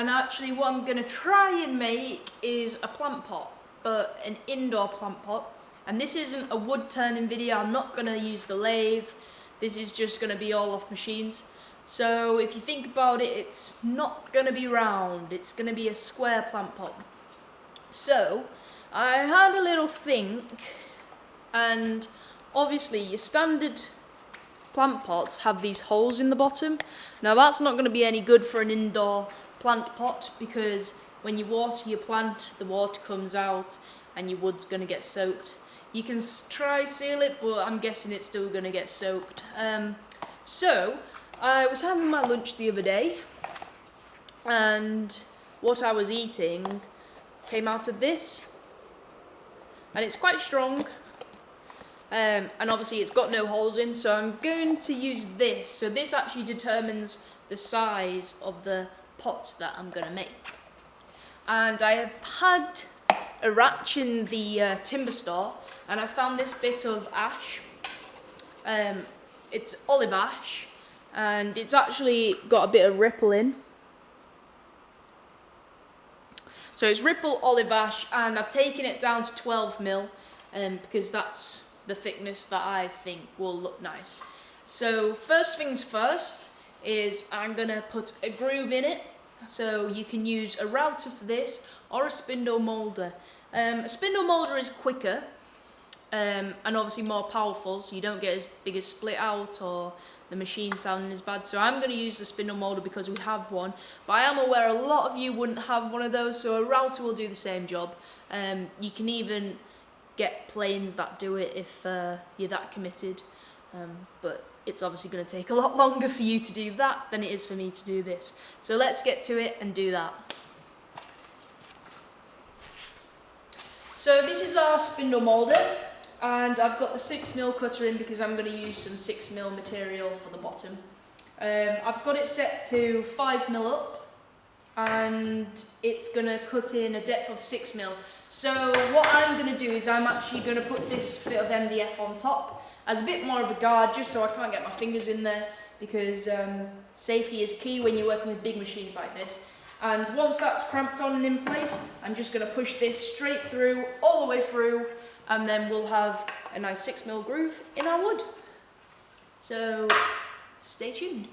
And actually what I'm going to try and make is a plant pot, but an indoor plant pot. And this isn't a wood turning video, I'm not going to use the lathe, this is just going to be all off machines. So if you think about it, it's not going to be round, it's going to be a square plant pot. So I had a little think, and obviously your standard plant pots have these holes in the bottom. Now that's not going to be any good for an indoor plant pot, because when you water your plant, the water comes out and your wood's going to get soaked. You can try seal it, but I'm guessing it's still going to get soaked. So I was having my lunch the other day, and what I was eating came out of this, and it's quite strong, and obviously it's got no holes in, so I'm going to use this. So this actually determines the size of the pot that I'm going to make. And I have had a ratch in the timber store, and I found this bit of ash. It's olive ash, and it's actually got a bit of ripple in. So it's ripple olive ash, and I've taken it down to 12mm, because that's the thickness that I think will look nice. So first things first is I'm gonna put a groove in it. So you can use a router for this, or a spindle moulder. A spindle moulder is quicker, and obviously more powerful, so you don't get as big a split out or the machine sounding as bad. So I'm going to use the spindle moulder because we have one, but I am aware a lot of you wouldn't have one of those, so a router will do the same job. You can even get planes that do it if you're that committed, but it's obviously going to take a lot longer for you to do that than it is for me to do this. So let's get to it and do that. So this is our spindle moulder, and I've got the 6mm cutter in because I'm going to use some 6mm material for the bottom. I've got it set to 5mm up, and it's going to cut in a depth of 6mm. So what I'm going to do is I'm actually going to put this bit of MDF on top as a bit more of a guard, just so I can't get my fingers in there, because safety is key when you're working with big machines like this. And once that's clamped on and in place, I'm just going to push this straight through, all the way through, and then we'll have a nice 6mm groove in our wood. So stay tuned.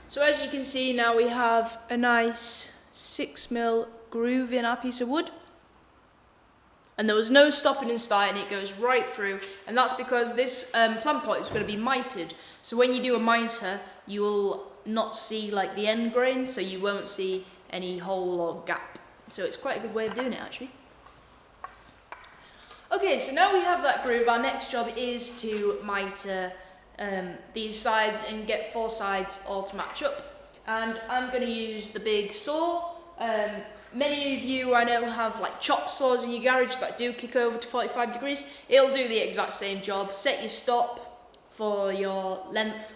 So as you can see, now we have a nice 6mm groove in our piece of wood. And there was no stopping and starting, it goes right through. And that's because this plant pot is going to be mitered. So when you do a miter, you will not see like the end grain, so you won't see any hole or gap. So it's quite a good way of doing it actually. Okay, so now we have that groove, our next job is to miter these sides and get 4 sides all to match up. And I'm going to use the big saw. Many of you I know have like chop saws in your garage that do kick over to 45 degrees. It'll do the exact same job. Set your stop for your length,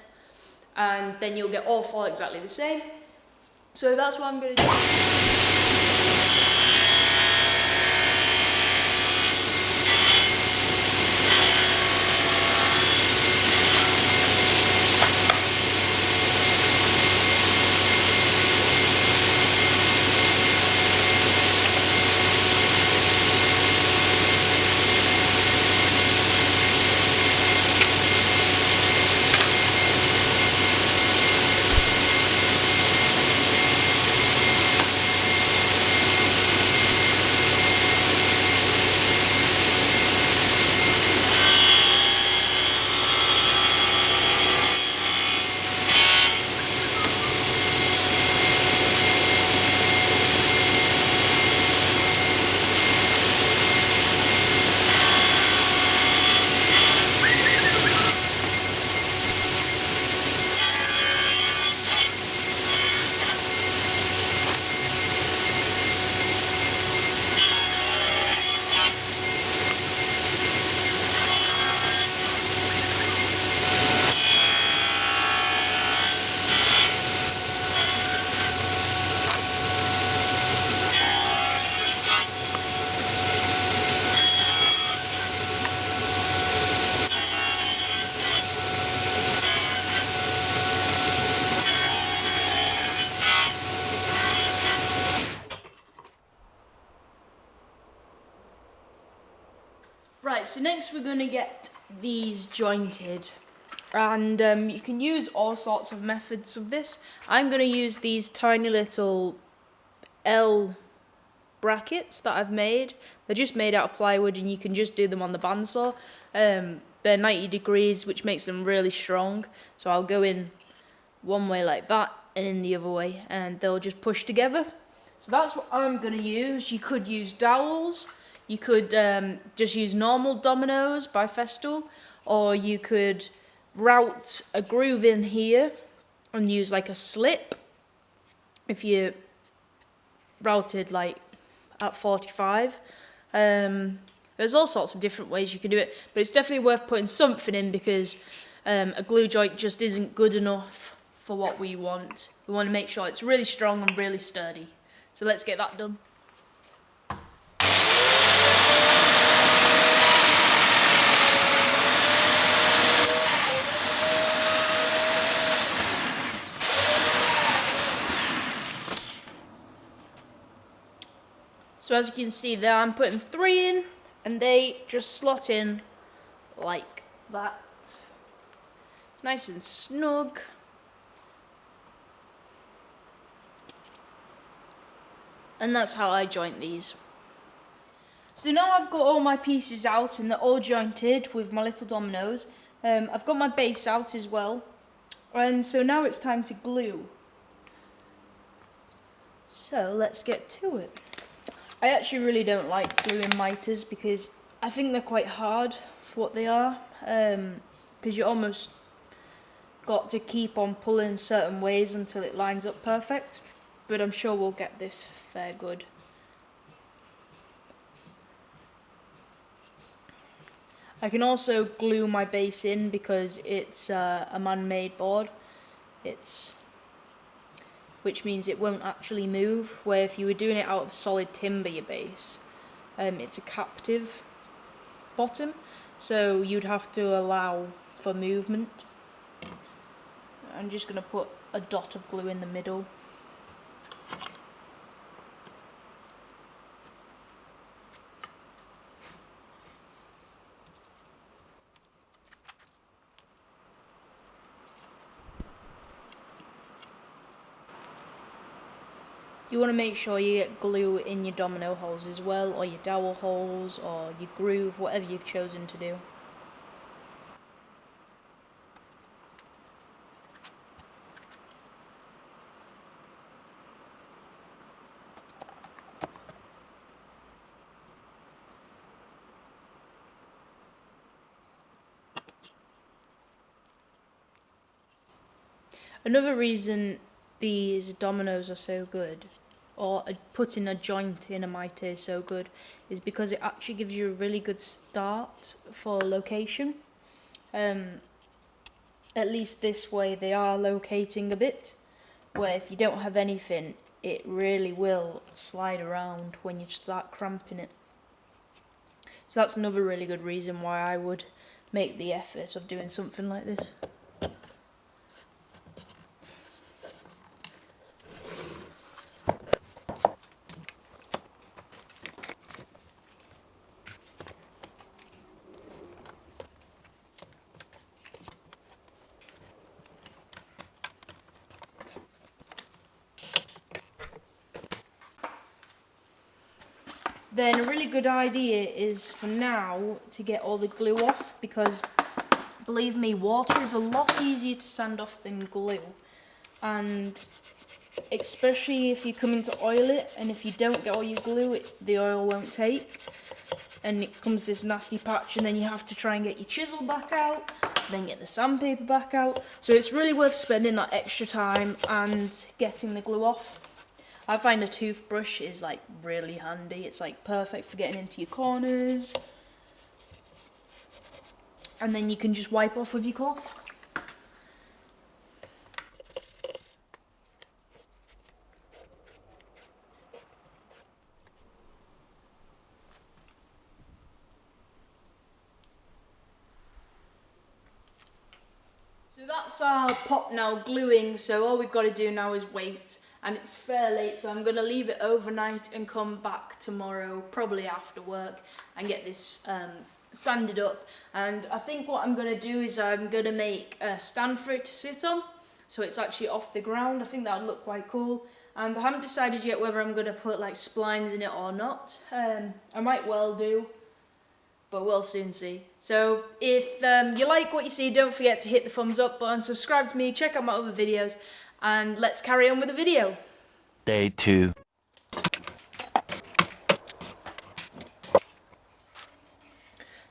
and then you'll get all 4 exactly the same. So that's what I'm going to do. next we're going to get these jointed, and you can use all sorts of methods of this. I'm going to use these tiny little L brackets that I've made. They're just made out of plywood and you can just do them on the bandsaw. They're 90 degrees, which makes them really strong, so I'll go in one way like that and in the other way, and they'll just push together. So that's what I'm going to use. You could use dowels, you could just use normal dominoes by Festool, or you could route a groove in here and use like a slip if you routed like at 45. There's all sorts of different ways you can do it, but it's definitely worth putting something in because a glue joint just isn't good enough for what we want. We want to make sure it's really strong and really sturdy. So let's get that done. So as you can see there, I'm putting 3 in, and they just slot in like that. Nice and snug. And that's how I joint these. So now I've got all my pieces out and they're all jointed with my little dominoes. I've got my base out as well. And so now it's time to glue. So let's get to it. I actually really don't like gluing miters because I think they're quite hard for what they are. Because you almost got to keep on pulling certain ways until it lines up perfect. But I'm sure we'll get this fair good. I can also glue my base in because it's a man-made board. Which means it won't actually move, where if you were doing it out of solid timber, your base, it's a captive bottom, so you'd have to allow for movement. I'm just going to put a dot of glue in the middle. You want to make sure you get glue in your domino holes as well, or your dowel holes, or your groove, whatever you've chosen to do. Another reason these dominoes are so good, or putting a joint in a miter is so good, is because it actually gives you a really good start for location. At least this way they are locating a bit, where if you don't have anything, it really will slide around when you start cramping it. So that's another really good reason why I would make the effort of doing something like this. Then a really good idea is for now to get all the glue off, because believe me, water is a lot easier to sand off than glue, and especially if you're coming to oil it, and if you don't get all your glue, the oil won't take, and it comes this nasty patch, and then you have to try and get your chisel back out, then get the sandpaper back out. So it's really worth spending that extra time and getting the glue off. I find a toothbrush is like really handy. It's like perfect for getting into your corners, and then you can just wipe off with your cloth. So that's our pot now gluing, so all we've got to do now is wait. And it's fair late, so I'm going to leave it overnight and come back tomorrow, probably after work, and get this sanded up, and I think what I'm going to do is I'm going to make a stand for it to sit on, so it's actually off the ground. I think that would look quite cool, and I haven't decided yet whether I'm going to put like splines in it or not. I might well do, but we'll soon see. So if you like what you see, don't forget to hit the thumbs up button, subscribe to me, check out my other videos, and let's carry on with the video. Day 2.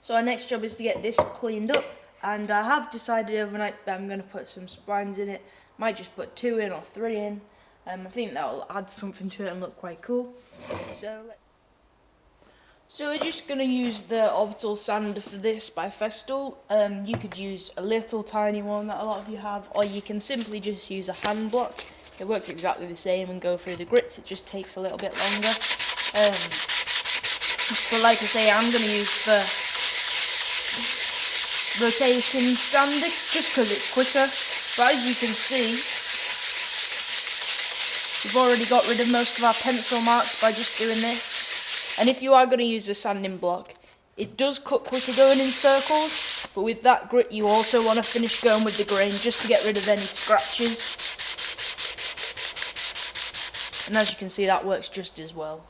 So our next job is to get this cleaned up, and I have decided overnight that I'm going to put some splines in it. Might just put 2 in or 3 in. I think that will add something to it and look quite cool. So we're just going to use the orbital sander for this by Festool. You could use a little tiny one that a lot of you have, or you can simply just use a hand block. It works exactly the same and go through the grits, it just takes a little bit longer. But like I say, I'm going to use the rotation sander just because it's quicker. But as you can see, we've already got rid of most of our pencil marks by just doing this. And if you are going to use a sanding block, it does cut quicker going in circles, but with that grit you also want to finish going with the grain just to get rid of any scratches. And as you can see, that works just as well.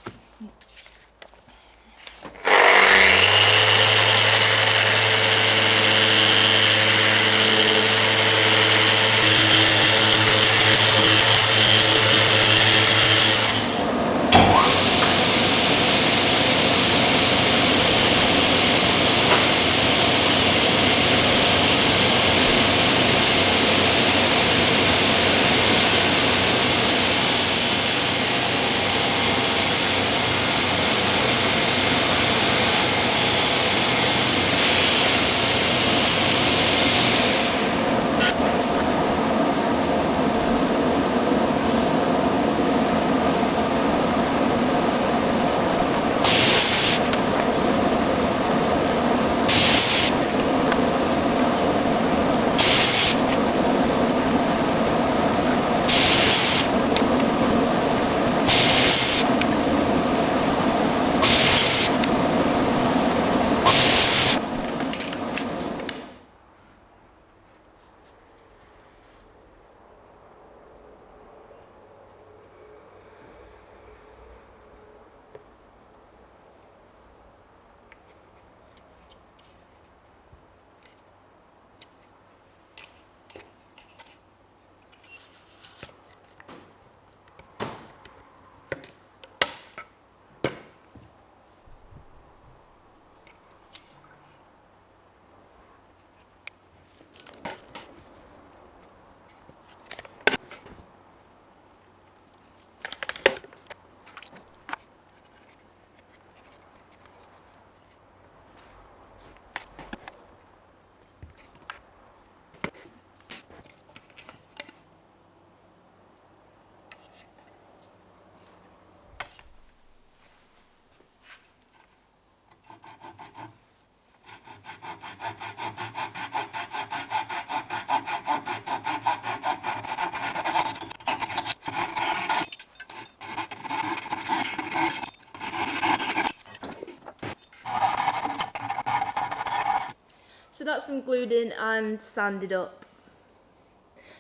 So that's them glued in and sanded up.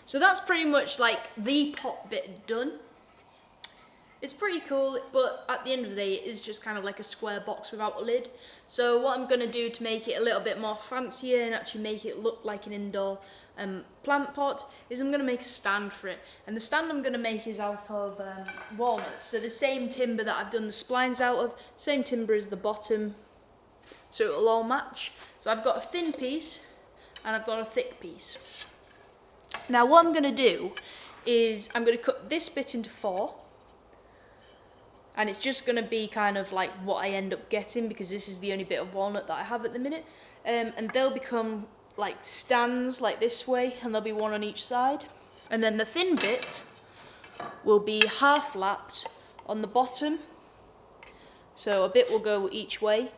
So that's pretty much like the pot bit done. It's pretty cool, but at the end of the day, it is just kind of like a square box without a lid. So what I'm going to do to make it a little bit more fancier and actually make it look like an indoor plant pot is I'm going to make a stand for it. And the stand I'm going to make is out of walnut. So the same timber that I've done the splines out of, same timber as the bottom, so it'll all match. So I've got a thin piece and I've got a thick piece. Now what I'm going to do is I'm going to cut this bit into 4. And it's just going to be kind of like what I end up getting, because this is the only bit of walnut that I have at the minute. And they'll become like stands like this way, and there'll be one on each side. And then the thin bit will be half lapped on the bottom. So a bit will go each way,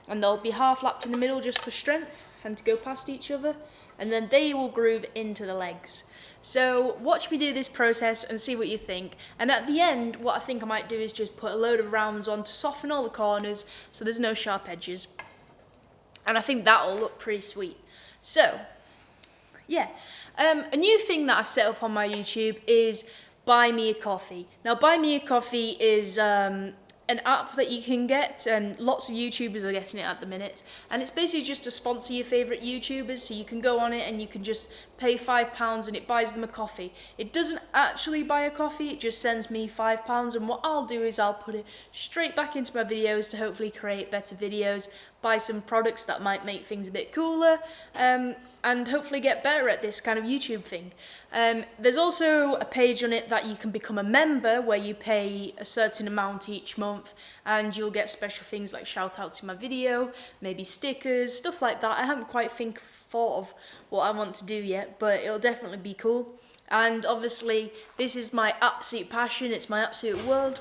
and they'll be half lapped in the middle just for strength and to go past each other. And then they will groove into the legs. So watch me do this process and see what you think. And at the end, what I think I might do is just put a load of rounds on to soften all the corners so there's no sharp edges. and I think that'll look pretty sweet. So, yeah. A new thing that I've set up on my YouTube is Buy Me a Coffee. Now, Buy Me a Coffee is an app that you can get, and lots of YouTubers are getting it at the minute. And it's basically just to sponsor your favourite YouTubers, so you can go on it and you can just pay £5 and it buys them a coffee. It doesn't actually buy a coffee, it just sends me £5, and what I'll do is I'll put it straight back into my videos to hopefully create better videos, buy some products that might make things a bit cooler, and hopefully get better at this kind of YouTube thing. There's also a page on it that you can become a member, where you pay a certain amount each month and you'll get special things like shout outs in my video, maybe stickers, stuff like that. I haven't quite thought of what I want to do yet, but it'll definitely be cool. And obviously this is my absolute passion, it's my absolute world.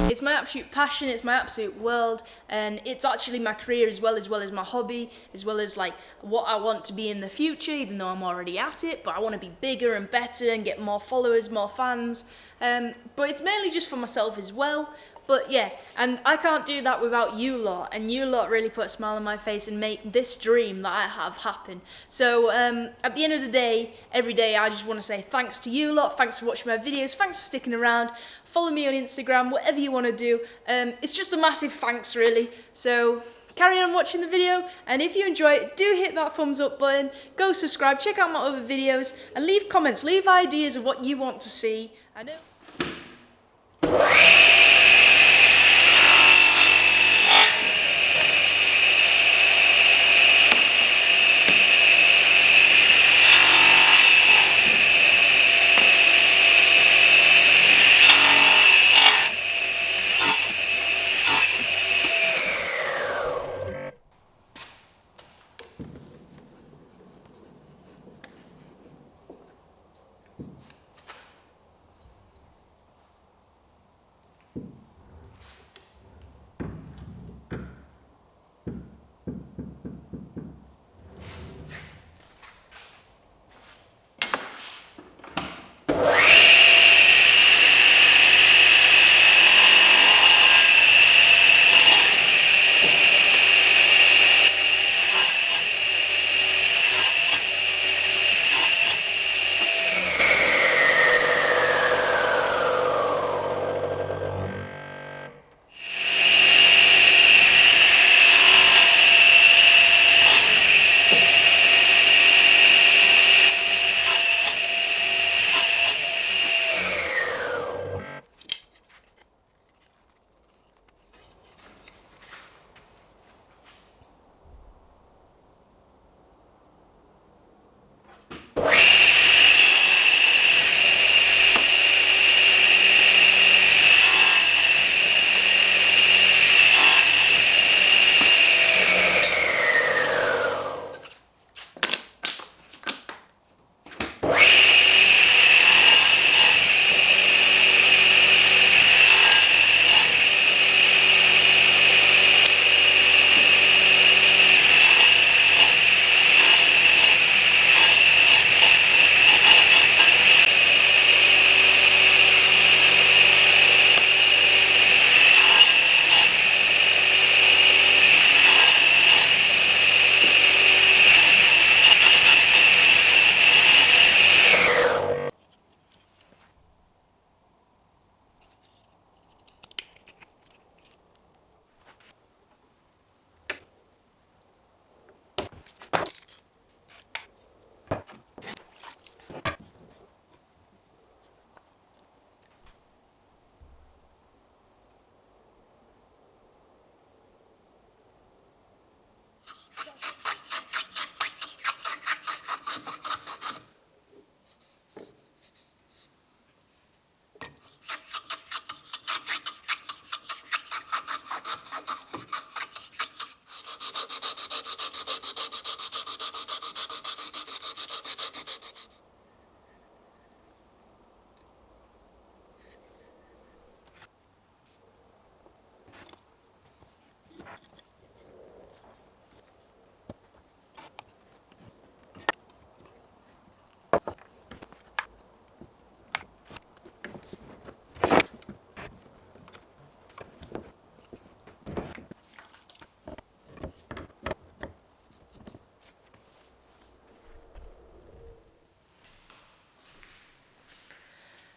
It's my absolute passion, it's my absolute world, and it's actually my career as well as my hobby, as well as like what I want to be in the future, even though I'm already at it, but I want to be bigger and better and get more followers, more fans. But it's mainly just for myself as well. But yeah, and I can't do that without you lot, and you lot really put a smile on my face and make this dream that I have happen. So at the end of the day, every day I just want to say thanks to you lot, thanks for watching my videos, thanks for sticking around, follow me on Instagram, whatever you want to do. It's just a massive thanks really. So carry on watching the video, and if you enjoy it, do hit that thumbs up button, go subscribe, check out my other videos, and leave comments, leave ideas of what you want to see. I know.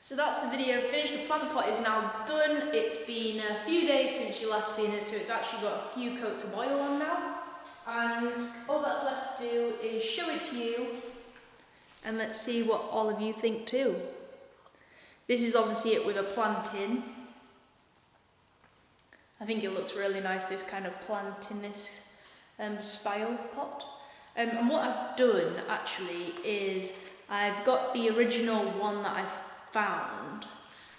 So that's the video finished. The plant pot is now done. It's been a few days since you last seen it, so it's actually got a few coats of oil on now. And all that's left to do is show it to you, and let's see what all of you think too. This is obviously it with a plant in. I think it looks really nice, this kind of plant in this style pot. And what I've done actually is I've got the original one that I've found,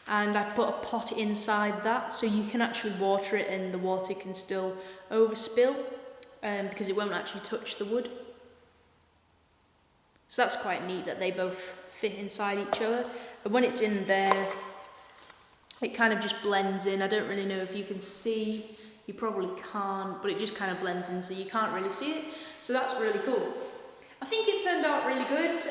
and I've put a pot inside that so you can actually water it and the water can still overspill because it won't actually touch the wood. So that's quite neat that they both fit inside each other. And when it's in there, it kind of just blends in. I don't really know if you can see, you probably can't, but it just kind of blends in so you can't really see it. So that's really cool. I think it turned out really good.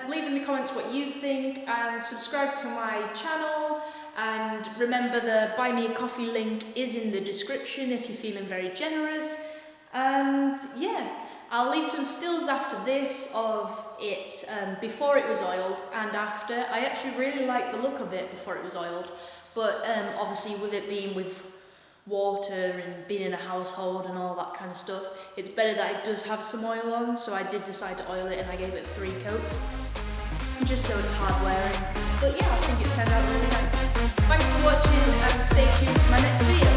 Leave in the comments what you think and subscribe to my channel. And remember, the Buy Me a Coffee link is in the description if you're feeling very generous. And yeah, I'll leave some stills after this of it before it was oiled and after. I actually really like the look of it before it was oiled. But obviously with it being with water and being in a household and all that kind of stuff, it's better that it does have some oil on, so I did decide to oil it and I gave it 3 coats, just so it's hard wearing. But yeah, I think it turned out really nice. Thanks for watching and stay tuned for my next video.